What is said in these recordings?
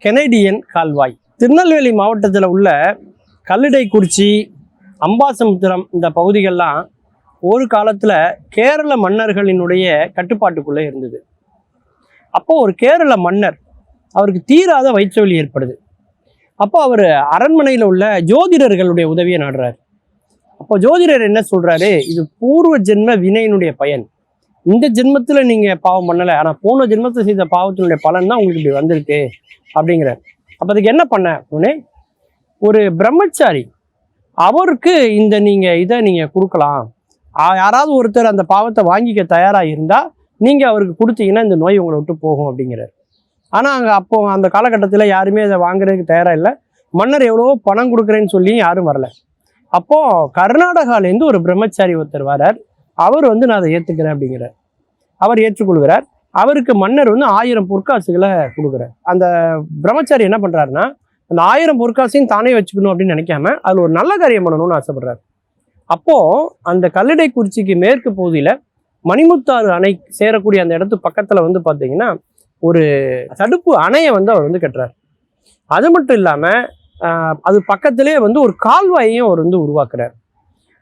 Canadian கால்வாய். திருநெல்வேலி மாவட்டத்தில் உள்ள கல்லிடைக்குறிச்சி, அம்பாசமுத்திரம் இந்த பகுதிகள்லாம் ஒரு காலத்தில் கேரள மன்னர்களினுடைய கட்டுப்பாட்டுக்குள்ளே இருந்தது. அப்போ ஒரு கேரள மன்னர், அவருக்கு தீராத வயிற்றுவலி ஏற்படுது. அப்போ அவர் அரண்மனையில் உள்ள ஜோதிடர்களுடைய உதவியை நாடுறார். அப்போ ஜோதிடர் என்ன சொல்றாரு, இது பூர்வ ஜென்ம வினையினுடைய பயன். இந்த ஜென்மத்தில் நீங்கள் பாவம் பண்ணலை, ஆனால் போன ஜென்மத்தில் செய்த பாவத்தினுடைய பலன் தான் உங்களுக்கு இப்படி வந்திருக்கு அப்படிங்கிறார். அப்போ அதுக்கு என்ன பண்ண உடனே, ஒரு பிரம்மச்சாரி அவருக்கு இதை நீங்கள் கொடுக்கலாம். யாராவது ஒருத்தர் அந்த பாவத்தை வாங்கிக்க தயாராக இருந்தால் நீங்கள் அவருக்கு கொடுத்தீங்கன்னா இந்த நோய் உங்களை விட்டு போகும் அப்படிங்கிறார். ஆனால் அப்போ அந்த காலகட்டத்தில் யாருமே அதை வாங்குறதுக்கு தயாராக இல்லை. மன்னர் எவ்வளவோ பணம் கொடுக்குறேன்னு சொல்லி யாரும் வரல. அப்போது கர்நாடகாலேருந்து ஒரு பிரம்மச்சாரி ஒருத்தர் வரார். அவர் நான் அதை ஏற்றுக்கிறேன் அப்படிங்கிறார். அவர் ஏற்றுக்கொள்கிறார். அவருக்கு மன்னர் 1000 பொற்காசுகளை கொடுக்குறார். அந்த பிரம்மச்சாரி என்ன பண்ணுறாருன்னா, அந்த 1000 பொற்காசையும் தானே வச்சுக்கணும் அப்படின்னு நினைக்காம அதில் ஒரு நல்ல காரியம் பண்ணணும்னு ஆசைப்படுறாரு. அப்போது அந்த கல்லிடைக்குறிச்சிக்கு மேற்கு பகுதியில் மணிமுத்தாறு அணை சேரக்கூடிய அந்த இடத்து பக்கத்தில் பார்த்தீங்கன்னா ஒரு தடுப்பு அணையை அவர் கட்டுறார். அது மட்டும் இல்லாமல் அது பக்கத்திலே ஒரு கால்வாயையும் அவர் உருவாக்குறார்.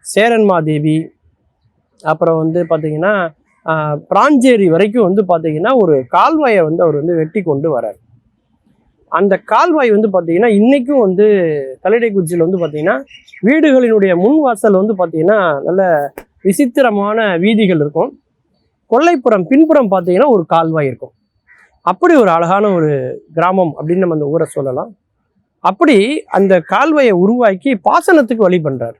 சேரன்மாதேவி, அப்புறம் பார்த்தீங்கன்னா பிராஞ்சேரி வரைக்கும் பார்த்தீங்கன்னா ஒரு கால்வாயை அவர் வெட்டி கொண்டு வரார். அந்த கால்வாய் பார்த்தீங்கன்னா இன்னைக்கும் கல்லிடைக்குறிச்சியில் பார்த்தீங்கன்னா வீடுகளினுடைய முன் வாசல் பார்த்தீங்கன்னா நல்ல விசித்திரமான வீதிகள் இருக்கும். கொல்லைப்புறம் பின்புறம் பார்த்தீங்கன்னா ஒரு கால்வாய் இருக்கும். அப்படி ஒரு அழகான ஒரு கிராமம் அப்படின்னு நம்ம அந்த ஊரை சொல்லலாம். அப்படி அந்த கால்வாயை உருவாக்கி பாசனத்துக்கு வழி பண்றாரு.